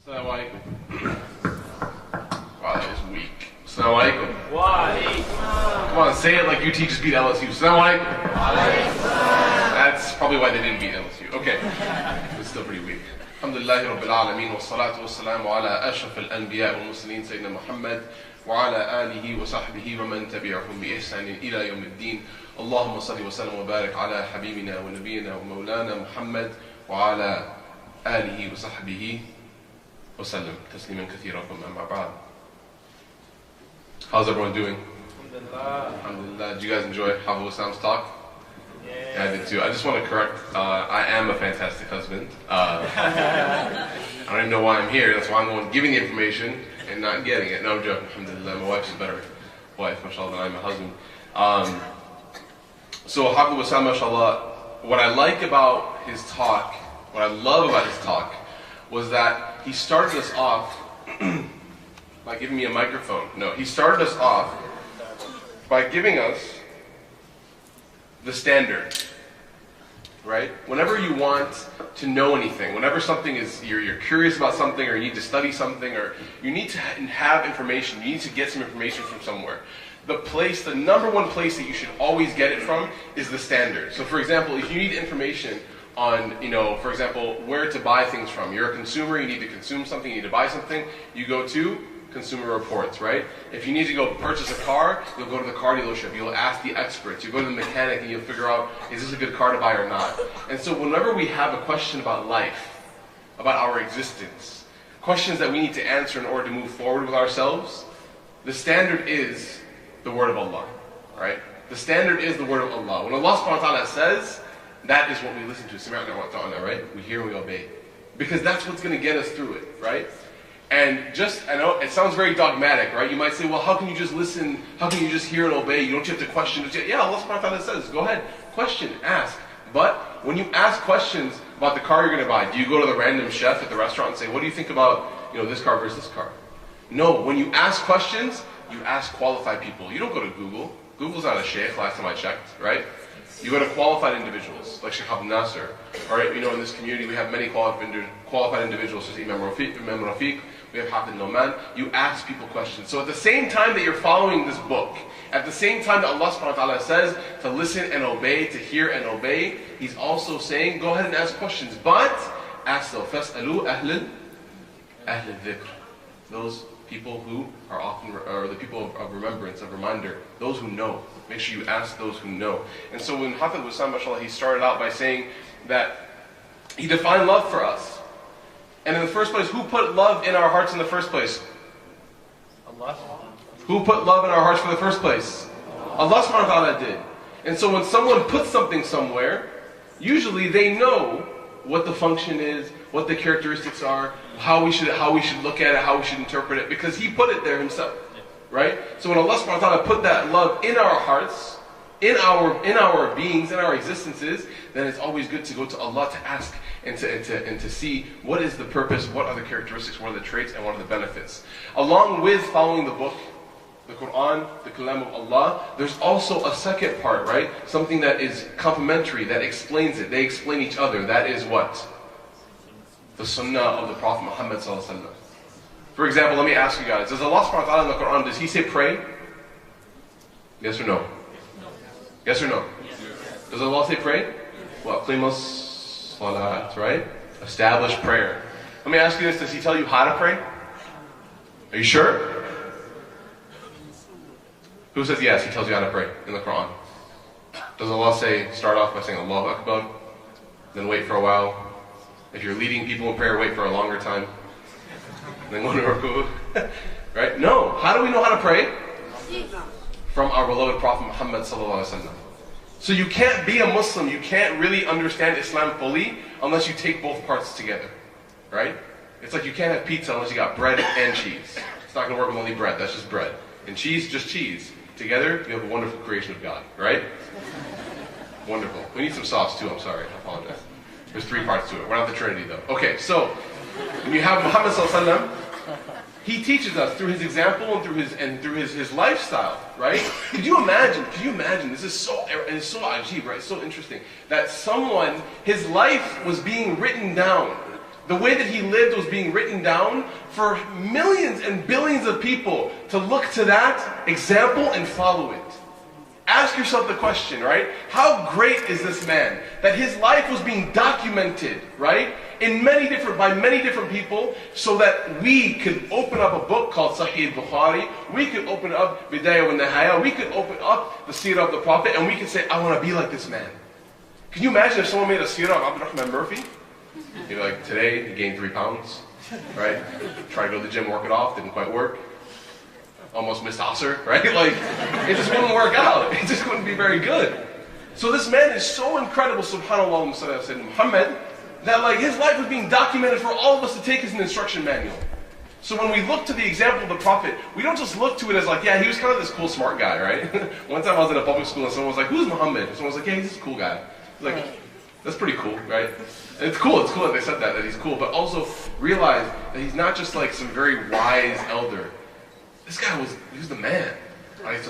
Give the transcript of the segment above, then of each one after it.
Assalamu alaikum. Wow, that was weak. Assalamu alaikum. Come on, say it like you teachers beat LSU. Assalamu alaikum. That's probably why they didn't beat LSU. Okay, it's still pretty weak. Alhamdulillahi Rabbil Alameen wa salatu wa salamu ala ashraf al-anbiya wal mursaleen Sayyidina Muhammad wa ala alihi wa sahbihi wa man tabi'ahum bi ihsanin ila yawm al-din. Allahumma salli wa sallam wa barik ala habibina wa nabiyyina wa maulana Muhammad wa ala alihi wa sahbihi wa sallam tasliman kathira amma ba'd. How's everyone doing? Alhamdulillah. Did you guys enjoy Hafiz Islam's talk? Yeah, I did too. I just want to correct, I am a fantastic husband. I don't even know why I'm here. That's why I'm the one giving the information and not getting it. No, I'm joking. Alhamdulillah. My wife's a better wife, mashallah, than I'm a husband. So Hafiz Islam, mashallah, what I like about his talk, what I love about his talk, was that he started us off by giving me a microphone. No, he started us off by giving us the standard, right? Whenever you want to know anything, whenever something is, you're curious about something, or you need to study something, or you need to have information, you need to get some information from somewhere, the number one place that you should always get it from is the standard. So for example, if you need information on, for example, where to buy things from, you're a consumer, you need to consume something, you need to buy something, you go to Consumer Reports, right? If you need to go purchase a car, you'll go to the car dealership, you'll ask the experts, you go to the mechanic and you'll figure out, is this a good car to buy or not? And so whenever we have a question about life, about our existence, questions that we need to answer in order to move forward with ourselves, the standard is the word of Allah, right? The standard is the word of Allah. When Allah subhanahu wa ta'ala says, that is what we listen to, right? We hear and we obey. Because that's what's going to get us through it, right? And I know it sounds very dogmatic, right? You might say, well, how can you just listen? How can you just hear and obey? You don't have to question. Yeah, Allah subhanahu wa ta'ala says, go ahead, question, ask. But when you ask questions about the car you're going to buy, do you go to the random chef at the restaurant and say, what do you think about, this car versus this car? No, when you ask questions, you ask qualified people. You don't go to Google. Google's not a sheikh, last time I checked, right? You go to qualified individuals, like Sheikh Abdul Nasser. Or, in this community we have many qualified individuals, such as Imam Rafiq, we have Hafiz Noman. You ask people questions. So at the same time that you're following this book, at the same time that Allah subhanahu wa ta'ala says to listen and obey, to hear and obey, He's also saying, go ahead and ask questions. But, ask them, فَاسْأَلُوا أَهْلَ الذِّكْرِ. Those people who are or the people of remembrance, of reminder, those who know. Make sure you ask those who know. And so when Hafiz Wissam, mashallah, he started out by saying that he defined love for us. And in the first place, who put love in our hearts in the first place? Allah. Who put love in our hearts for the first place? Allah subhanahu wa ta'ala did. And so when someone puts something somewhere, usually they know what the function is, what the characteristics are, how we should look at it, how we should interpret it, because He put it there Himself, right? So when Allah subhanahu wa ta'ala put that love in our hearts, in our beings, in our existences, then it's always good to go to Allah to ask and to see what is the purpose, what are the characteristics, what are the traits, and what are the benefits. Along with following the book, the Quran, the Kalam of Allah, there's also a second part, right? Something that is complementary, that explains it. They explain each other. That is what? The Sunnah of the Prophet Muhammad sallallahu alaihi wasallam. For example, let me ask you guys, does Allah subhanahu wa ta'ala in the Quran, does He say pray? Yes or no? Yes or no? Does Allah say pray? Well, qimus salat, right? Establish prayer. Let me ask you this, does He tell you how to pray? Are you sure? Who says yes, He tells you how to pray in the Quran? Does Allah say, start off by saying Allahu Akbar, then wait for a while? If you're leading people in prayer, wait for a longer time, then go to ruku. Right? No. How do we know how to pray? From our beloved Prophet Muhammad sallallahu alaihi wasallam. So you can't be a Muslim, you can't really understand Islam fully unless you take both parts together. Right? It's like you can't have pizza unless you got bread and cheese. It's not going to work with only bread, that's just bread. And cheese, just cheese. Together, you have a wonderful creation of God. Right? Wonderful. We need some sauce too, I'm sorry, I apologize. There's 3 parts to it. We're not the Trinity though. Okay, so when you have Muhammad sallallahu alaihi wasallam, he teaches us through his example and through his lifestyle, right? Could you imagine? This is so ajib, right? So interesting that someone, his life was being written down The way that he lived was being written down for millions and billions of people to look to that example and follow it. Ask yourself the question, right? How great is this man that his life was being documented, right? By many different people, so that we could open up a book called Sahih Bukhari, we could open up Bidayah wa Nihaya, we could open up the Seerah of the Prophet, and we could say, I want to be like this man. Can you imagine if someone made a Seerah of AbdelRahman Murphy? You'd be like, today he gained 3 pounds, right? Tried to go to the gym, work it off, didn't quite work. Almost missed Asr, right? Like, it just wouldn't work out. It just wouldn't be very good. So this man is so incredible, subhanAllah, Muhammad, that like his life was being documented for all of us to take as an instruction manual. So when we look to the example of the Prophet, we don't just look to it as like, yeah, he was kind of this cool, smart guy, right? One time I was in a public school and someone was like, who's Muhammad? And someone was like, yeah, he's this cool guy. Like, that's pretty cool, right? And it's cool that they said that he's cool, but also realize that he's not just like some very wise elder. This guy he was the man, right?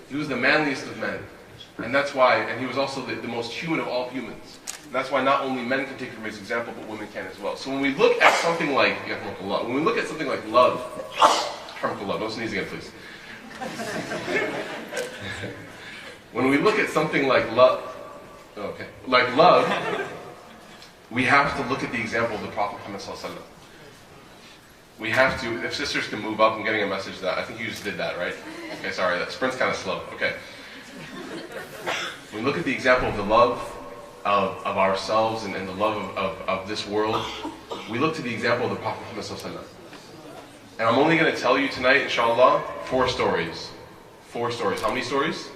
He was the manliest of men. And that's why, and he was also the most human of all humans. And that's why not only men can take from his example, but women can as well. So when we look at something like, love, don't sneeze again, please. When we look at something like love, we have to look at the example of the Prophet Muhammad sallallahu alaihi wasallam. We have to, if sisters can move up, I'm getting a message that, I think you just did that, right? Okay, sorry, that sprint's kind of slow. Okay. When we look at the example of the love of ourselves and the love of this world, we look to the example of the Prophet Muhammad sallallahu alaihi wasallam. And I'm only going to tell you tonight, inshallah, 4 stories. 4 stories. How many stories?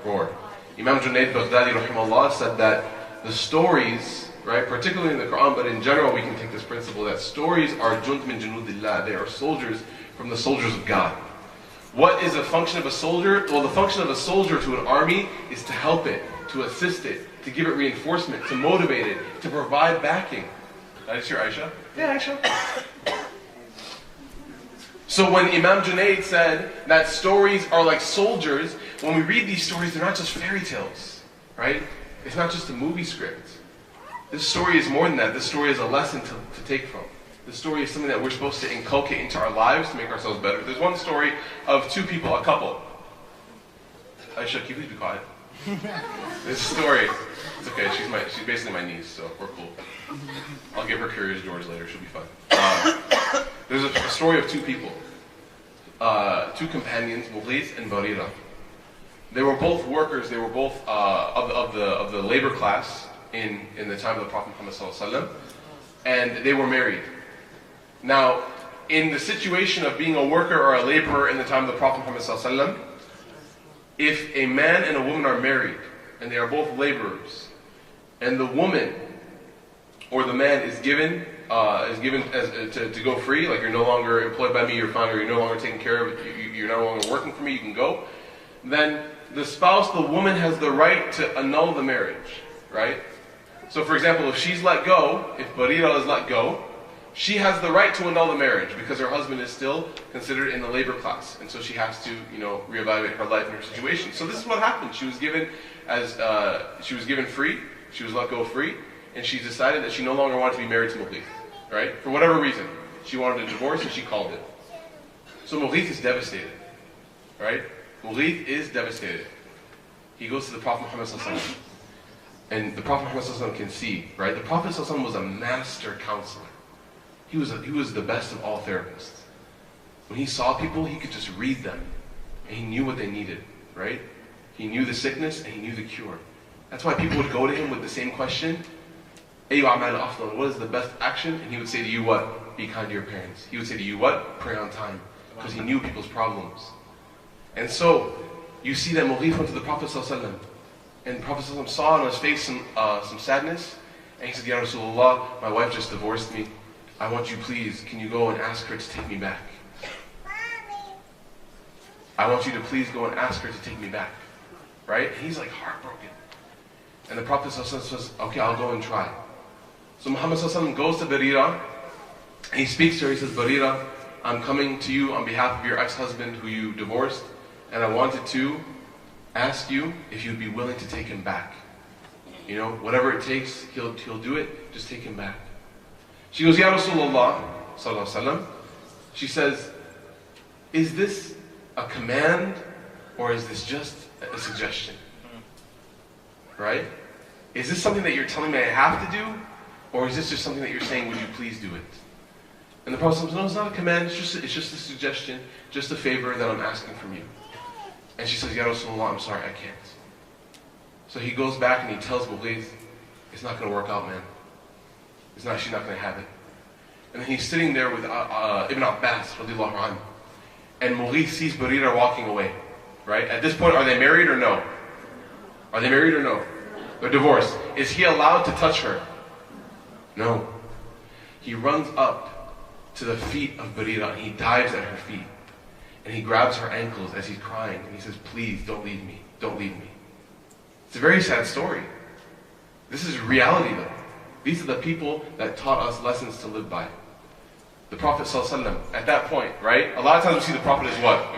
4. Imam Junaid Baghdadi rahimahullah said that the stories, right, particularly in the Quran, but in general we can take this principle that stories are junt min junudillah. They are soldiers from the soldiers of God. What is a function of a soldier? Well, the function of a soldier to an army is to help it, to assist it, to give it reinforcement, to motivate it, to provide backing. That's your Aisha? Yeah, Aisha. So when Imam Junaid said that stories are like soldiers, when we read these stories, they're not just fairy tales, right? It's not just a movie script. This story is more than that. This story is a lesson to take from. This story is something that we're supposed to inculcate into our lives to make ourselves better. There's one story of 2 people, a couple. Aisha, can you please be quiet? This story, it's okay, she's basically my niece, so we're cool. I'll give her Curious George later, she'll be fine. There's a story of 2 people. 2 companions, Mughith and Barira. They were both workers, they were both of the labor class in the time of the Prophet Muhammad sallallahu alaihi wasallam, and they were married. Now, in the situation of being a worker or a laborer in the time of the Prophet Muhammad sallallahu alaihi wasallam, if a man and a woman are married and they are both laborers, and the woman or the man is given to go free, like you're no longer employed by me, you're fine, or you're no longer taken care of, you're no longer working for me, you can go, then the spouse, the woman, has the right to annul the marriage, right? So for example, if she's let go, if Barira is let go, she has the right to annul the marriage because her husband is still considered in the labor class, and so she has to, reevaluate her life and her situation. So this is what happened. She was given free. She was let go free, and she decided that she no longer wanted to be married to Mughith, right? For whatever reason, she wanted a divorce, and she called it. So Mughith is devastated, right? Mughith is devastated. He goes to the Prophet Muhammad sallallahu alaihi wasallam, and the Prophet Muhammad sallallahu alaihi wasallam can see, right? The Prophet sallallahu alaihi wasallam was a master counselor. He was the best of all therapists. When he saw people, he could just read them, and he knew what they needed, right? He knew the sickness, and he knew the cure. That's why people would go to him with the same question, Ayu a'mal afdal, what is the best action? And he would say to you, what? Be kind to your parents. He would say to you, what? Pray on time. Because he knew people's problems. And so, you see that Mughith went to the Prophet ﷺ, and the Prophet ﷺ saw on his face some sadness, and he said, Ya Rasulullah, my wife just divorced me. I want you, please, can you go and ask her to take me back? I want you to please go and ask her to take me back. Right? And he's like heartbroken. And the Prophet ﷺ says, okay, I'll go and try. So Muhammad ﷺ goes to Barira, and he speaks to her. He says, Barira, I'm coming to you on behalf of your ex-husband who you divorced, and I wanted to ask you if you'd be willing to take him back. Whatever it takes, he'll do it, just take him back. She goes, Ya Rasulullah, sallallahu alaihi wasallam. She says, is this a command or is this just a suggestion? Right? Is this something that you're telling me I have to do? Or is this just something that you're saying, would you please do it? And the Prophet says, no, it's not a command, it's just a suggestion, just a favor that I'm asking from you. And she says, Ya Rasulullah, I'm sorry, I can't. So he goes back and he tells Mughith, it's not going to work out, man. She's not going to have it. And then he's sitting there with Ibn Abbas, radiallahu anhu. And Mughith sees Barira walking away. Right? At this point, are they married or no? Are they married or no? They're divorced. Is he allowed to touch her? No. He runs up to the feet of Barira and he dives at her feet. And he grabs her ankles as he's crying. And he says, please, don't leave me. Don't leave me. It's a very sad story. This is reality though. These are the people that taught us lessons to live by. The Prophet ﷺ, at that point, right? A lot of times we see the Prophet as what?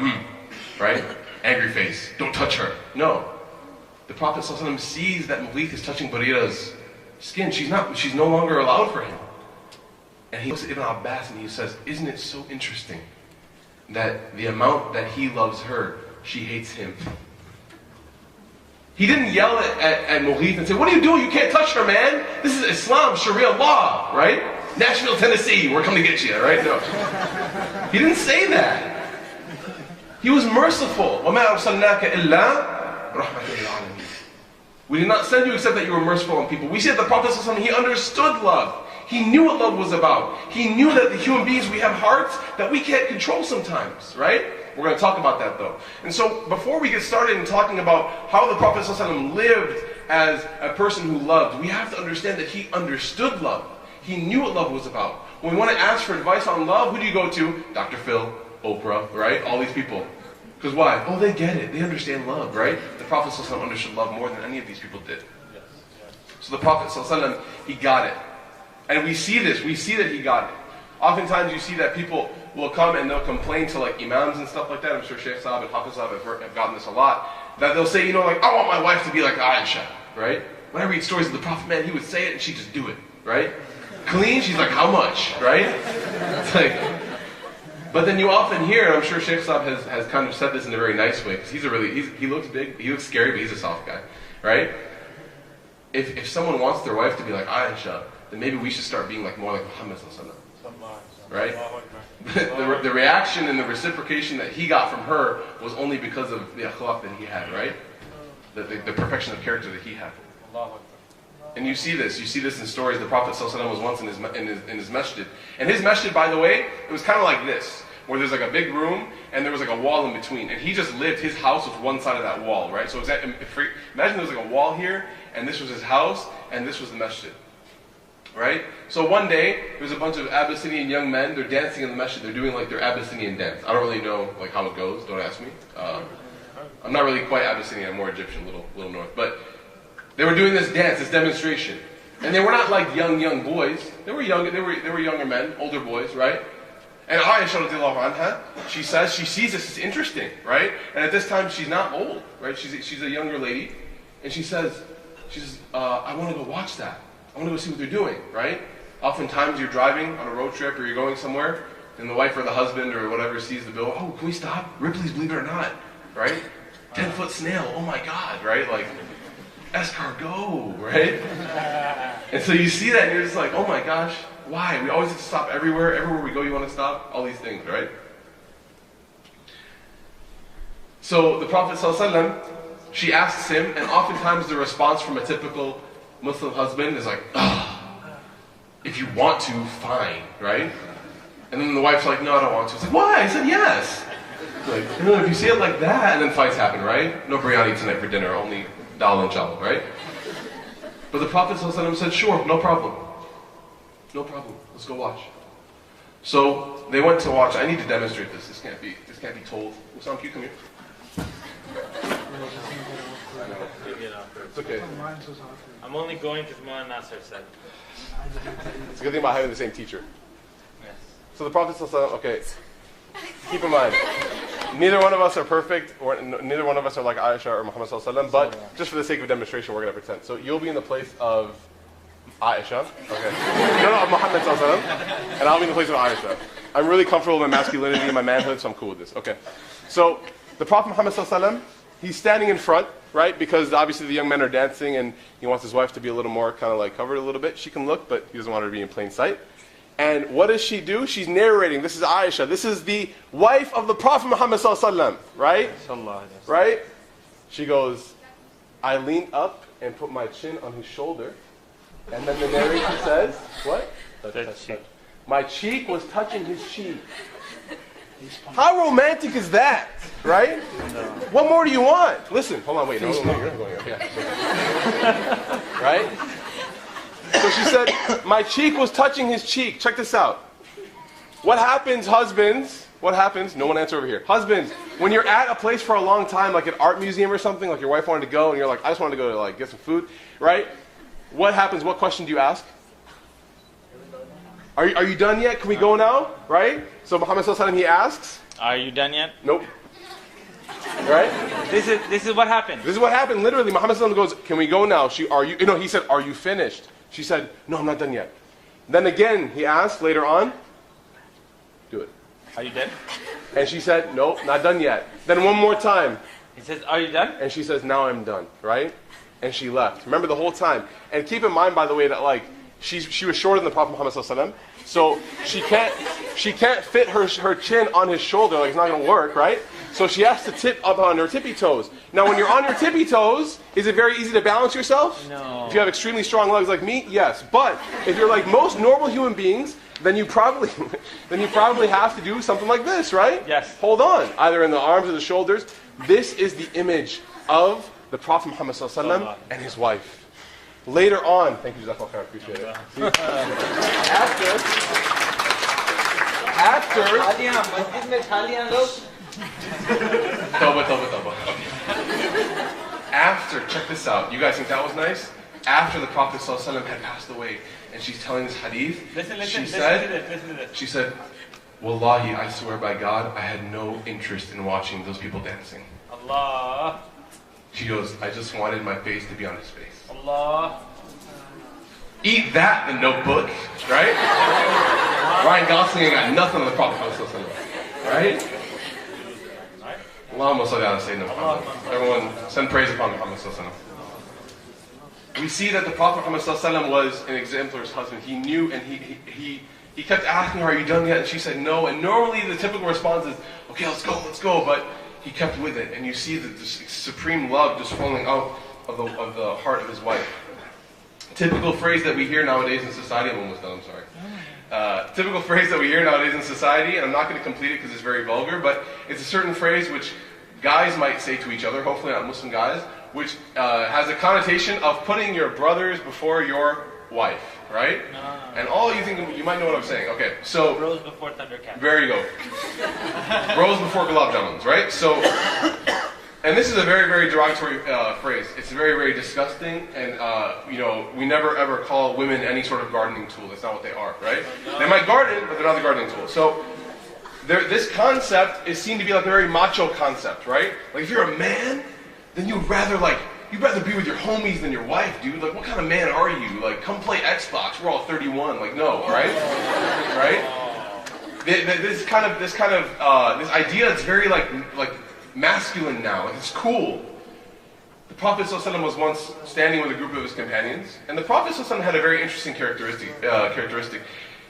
Right? Angry face. Don't touch her. No. The Prophet ﷺ sees that Mughith is touching Barira's skin. She's no longer allowed for him. And he looks at Ibn Abbas and he says, isn't it so interesting that the amount that he loves her, she hates him? He didn't yell at Mughith and say, what are you doing? You can't touch her, man. This is Islam, Sharia law, right? Nashville, Tennessee, we're coming to get you, right? No. He didn't say that. He was merciful. وَمَا أَرْسَلْنَاكَ إِلَّا رَحْمَةً لِلْعَالَمِينَ. We did not send you except that you were merciful on people. We see that the Prophet ﷺ, he understood love. He knew what love was about. He knew that the human beings, we have hearts that we can't control sometimes, right? We're going to talk about that though. And so before we get started in talking about how the Prophet ﷺ lived as a person who loved, we have to understand that he understood love. He knew what love was about. When we want to ask for advice on love, who do you go to? Dr. Phil, Oprah, right? All these people. Because why? Oh, they get it. They understand love, right? The Prophet ﷺ understood love more than any of these people did. So the Prophet ﷺ, he got it. And we see this. We see that he got it. Oftentimes you see that people will come and they'll complain to like imams and stuff like that. I'm sure Shaykh Saab and Hafiz Saab have gotten this a lot. That they'll say, like, I want my wife to be like Aisha, right? When I read stories of the Prophet, man, he would say it and she'd just do it, right? Clean, she's like, how much, right? It's like, but then you often hear, and I'm sure Shaykh Saab has kind of said this in a very nice way, because he looks big, he looks scary, but he's a soft guy, right? If someone wants their wife to be like Aisha, then maybe we should start being like more like Muhammad sallallahu alaihi wasallam, right? The reaction and the reciprocation that he got from her was only because of the akhlaq that he had, right? The perfection of character that he had. And you see this in stories. The Prophet ﷺ was once in his masjid. And his masjid, by the way, it was kind of like this, where there's like a big room, and there was like a wall in between. And he just lived, his house was one side of that wall, right? So imagine there was like a wall here, and this was his house, and this was the masjid. Right? So one day, there was a bunch of Abyssinian young men, they're dancing in the masjid, they're doing like their Abyssinian dance. I don't really know like how it goes, don't ask me. I'm not really quite Abyssinian, I'm more Egyptian, little north. But they were doing this dance, this demonstration. And they were not like young boys. They were younger men, older boys, right? And Aisha radiallahu anha, she says, she sees this, it's interesting, right? And at this time, she's not old, right? She's a younger lady. And she says, I want to go watch that. I want to go see what they're doing, right? Oftentimes you're driving on a road trip or you're going somewhere, and the wife or the husband or whatever sees the bill, oh, can we stop? Ripley's Believe It or Not, right? 10-foot snail, oh my God, right? Like, escargot, right? And so you see that and you're just like, oh my gosh, why? We always have to stop everywhere. Everywhere we go, you want to stop? All these things, right? So the Prophet ﷺ, she asks him, and oftentimes the response from a typical Muslim husband is like, if you want to, fine, right? And then the wife's like, no, I don't want to. It's like, why? I said yes. Like, no, if you say it like that, and then fights happen, right? No biryani tonight for dinner, only dal and chawal, right? But the Prophet ﷺ said, sure, no problem. No problem, let's go watch. So they went to watch. I need to demonstrate this. This can't be told. Usam, can you come here? I know. It's okay. I'm only going because Mullah Nasser said. It's a good thing about having the same teacher. Yes. So the Prophet ﷺ, okay, keep in mind, neither one of us are perfect, or neither one of us are like Aisha or Muhammad ﷺ, but just for the sake of demonstration, we're going to pretend. So you'll be in the place of Aisha. Okay. No, Muhammad sallallahu alaihi wasallam. And I'll be in the place of Aisha. I'm really comfortable with my masculinity and my manhood, so I'm cool with this. Okay. So the Prophet Muhammad sallallahu alaihi wasallam, he's standing in front, right? Because obviously the young men are dancing and he wants his wife to be a little more kind of like covered a little bit. She can look, but he doesn't want her to be in plain sight. And what does she do? She's narrating. This is Aisha. This is the wife of the Prophet Muhammad sallallahu alaihi wasallam, right? Right? She goes, I leaned up and put my chin on his shoulder. And then the narration says, what? Touch. My cheek was touching his cheek. How romantic is that? Right? No. What more do you want? Listen, hold on, wait. No, you're not going here. Yeah. Right? So she said, my cheek was touching his cheek. Check this out. What happens, husbands? What happens? No one answer over here. Husbands, when you're at a place for a long time, like an art museum or something, like your wife wanted to go, and you're like, I just wanted to go to like get some food, right? What happens? What question do you ask? Are you done yet? Can we go now? Right? So Muhammad sallallahu alaihi wasallam, he asks. Are you done yet? Nope. Right? This is what happened. This is what happened. Literally, Muhammad sallallahu alaihi wasallam goes, can we go now? He said, are you finished? She said, no, I'm not done yet. Then again, he asked later on, do it. Are you done? And she said, no, not done yet. Then one more time. He says, are you done? And she says, now I'm done, right? And she left. Remember the whole time. And keep in mind, by the way, that like she was shorter than the Prophet Muhammad sallallahu alaihi wasallam, so she can't fit her chin on his shoulder. Like it's not going to work, right? So she has to tip up on her tippy toes. Now, when you're on your tippy toes, is it very easy to balance yourself? No. If you have extremely strong legs like me, yes. But if you're like most normal human beings, then you probably have to do something like this, right? Yes. Hold on, either in the arms or the shoulders. This is the image of the Prophet Muhammad sallallahu alaihi wasallam and his wife. Later on, thank you, Jazakallah khair, appreciate it. After, check this out. You guys think that was nice? After the Prophet sallallahu alaihi wasallam had passed away, and she's telling this hadith, listen to this. She said, Wallahi, I swear by God, I had no interest in watching those people dancing. Allah. She goes, I just wanted my face to be on his face. Allah. Eat that, the Notebook, right? Ryan Gosling ain't got nothing on the Prophet, right? Allahumma salli ala Sayyidina Muhammad. Everyone, send praise upon Muhammad. We see that the Prophet Muhammad was an exemplary husband. He knew, and he kept asking her, are you done yet? And she said no. And normally the typical response is, okay, let's go. But he kept with it, and you see the supreme love just flowing out of the heart of his wife. Typical phrase that we hear nowadays in society. I'm almost done. I'm sorry. Typical phrase that we hear nowadays in society, and I'm not going to complete it because it's very vulgar, but it's a certain phrase which guys might say to each other, hopefully not Muslim guys, which has a connotation of putting your brothers before your wife, right? And all you think, you might know what I'm saying. Okay, so Rose before Thundercat. There you go. Rose before gulab jamuns, right? So, and this is a very, very derogatory phrase. It's very, very disgusting, and we never ever call women any sort of gardening tool. That's not what they are, right? They might garden, but they're not the gardening tool. So, this concept is seen to be like a very macho concept, right? Like if you're a man, then you'd rather be with your homies than your wife, dude. Like, what kind of man are you? Like, come play Xbox. We're all 31. Like, no, right? Right? This idea is very like masculine now. Like, it's cool. The Prophet ﷺ was once standing with a group of his companions, and the Prophet ﷺ had a very interesting characteristic.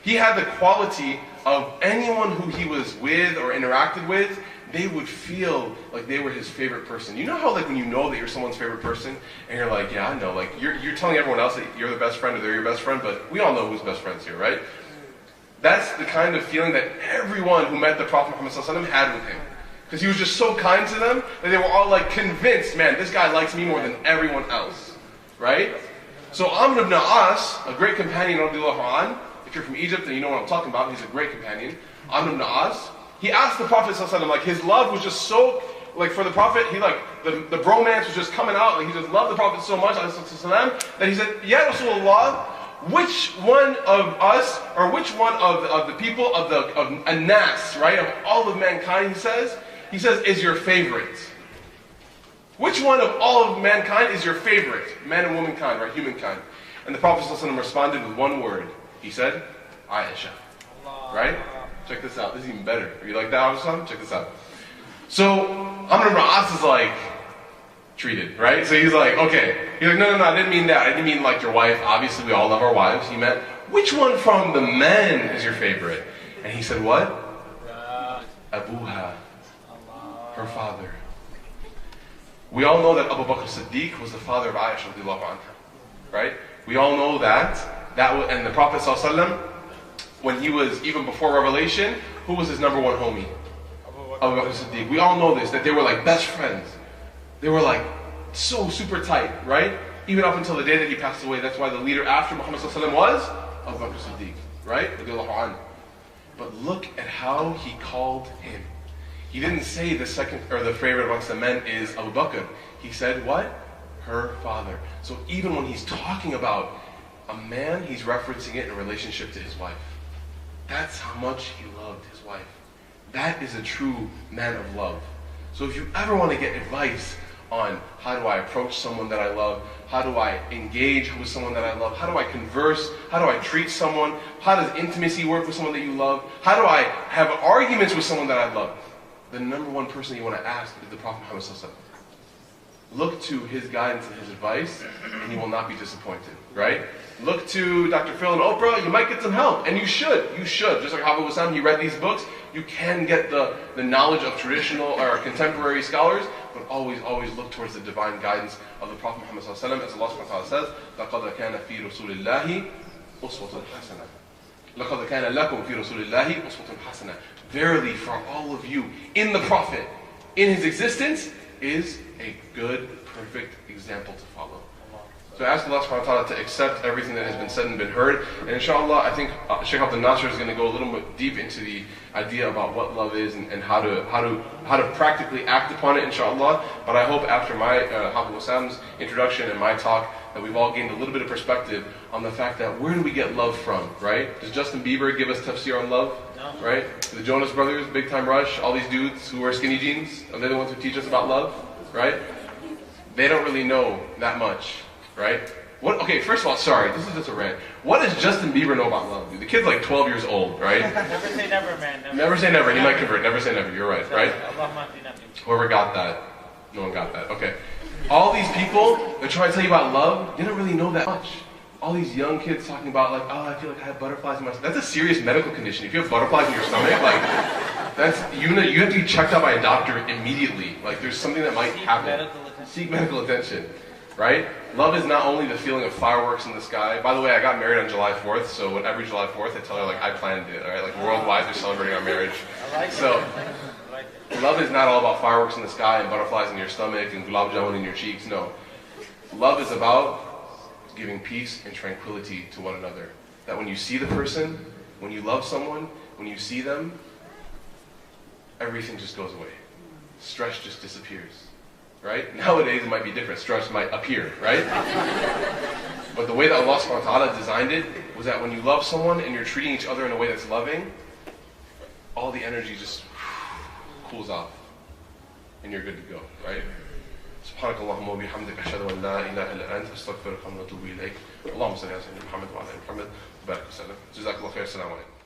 He had the quality of anyone who he was with or interacted with, they would feel like they were his favorite person. You know how like when you know that you're someone's favorite person, and you're like, yeah, I know, like you're telling everyone else that you're the best friend or they're your best friend, but we all know who's best friends here, right? That's the kind of feeling that everyone who met the Prophet Muhammad ﷺ had with him. Because he was just so kind to them that they were all like convinced, man, this guy likes me more than everyone else, right? So Amr ibn As, a great companion, if you're from Egypt then you know what I'm talking about, he's a great companion. Amr ibn As, he asked the Prophet ﷺ, like his love was just so, like for the Prophet, he like, the bromance was just coming out, like he just loved the Prophet so much, ﷺ, that he said, Ya Rasulullah, which one of us, or which one of the people of Anas, right, of all of mankind, he says, is your favorite? Which one of all of mankind is your favorite? Man and womankind, right, humankind. And the Prophet ﷺ responded with one word. He said, Aisha. Right? Check this out. This is even better. Are you like that, Aisha? Check this out. So, Amr ibn As is like, treated, right? So he's like, okay. He's like, no, I didn't mean that. I didn't mean like your wife. Obviously, we all love our wives. He meant, which one from the men is your favorite? And he said, what? Abuha. Her father. We all know that Abu Bakr Siddiq was the father of Aisha radiallahu anha. Right? We all know that. And the Prophet ﷺ, when he was, even before revelation, who was his number one homie? Abu Bakr Siddiq. We all know this, that they were like best friends. They were like so super tight, right? Even up until the day that he passed away. That's why the leader after Muhammad ﷺ was Abu Bakr Siddiq, right? But look at how he called him. He didn't say the second or the favorite amongst the men is Abu Bakr. He said what? Her father. So even when he's talking about a man, he's referencing it in relationship to his wife. That's how much he loved his wife. That is a true man of love. So if you ever want to get advice on how do I approach someone that I love, how do I engage with someone that I love, how do I converse, how do I treat someone, how does intimacy work with someone that you love, how do I have arguments with someone that I love, the number one person you want to ask is the Prophet Muhammad ﷺ. Look to his guidance and his advice, and you will not be disappointed, right? Look to Dr. Phil and Oprah, you might get some help, and you should. Just like Hafiz Wassam, he read these books, you can get the knowledge of traditional or contemporary scholars, but always look towards the divine guidance of the Prophet Muhammad ﷺ, as Allah subhanahu wa ta'ala says, لَقَدْ كَانَ فِي رَسُولِ اللَّهِ أُسْوَةٌ حَسَنَةٌ لَقَدْ كَانَ لَكُمْ فِي رَسُولِ اللَّهِ أُسْوَةٌ حَسَنَةٌ. Verily, for all of you, in the Prophet, in his existence, is a good, perfect example to follow. So I ask Allah subhanahu wa ta'ala to accept everything that has been said and been heard. And inshallah, I think Sheikh Abdul Nasser is going to go a little bit deep into the idea about what love is and how to practically act upon it, inshallah. But I hope after my Hafiz Wassam's introduction and my talk that we've all gained a little bit of perspective on the fact that where do we get love from, right? Does Justin Bieber give us tafsir on love? No. Right? The Jonas Brothers, Big Time Rush, all these dudes who wear skinny jeans, are they the ones who teach us about love? Right? They don't really know that much. Right? Okay, first of all, sorry, this is just a rant. What does Justin Bieber know about love, dude? The kid's like 12 years old, right? Never say never, man. Never say never. He might convert. Never say never. You're right, right? Whoever got that. No one got that. Okay. All these people that try to tell you about love, they don't really know that much. All these young kids talking about like, oh, I feel like I have butterflies in my stomach. That's a serious medical condition. If you have butterflies in your stomach, like, that's you have to be checked out by a doctor immediately. Like, there's something that might happen. Seek medical attention. Right? Love is not only the feeling of fireworks in the sky. By the way, I got married on July 4th, so every July 4th I tell her, like, I planned it, alright? Like, worldwide they're celebrating our marriage. So, love is not all about fireworks in the sky and butterflies in your stomach and gulab jamun in your cheeks, no. Love is about giving peace and tranquility to one another. That when you see the person, when you love someone, when you see them, everything just goes away. Stress just disappears. Right? Nowadays it might be different. Stress might appear, right? But the way that Allah subhanahu wa ta'ala designed it was that when you love someone and you're treating each other in a way that's loving, all the energy just cools off and you're good to go, right? سبحانك اللهم وبحمدك أشهد أن لا إله إلا أنت أستغفرك وأتوب إليك اللهم صل على سيدنا محمد وعلى آل محمد وبارك وسلم جزاك الله خير السلام عليكم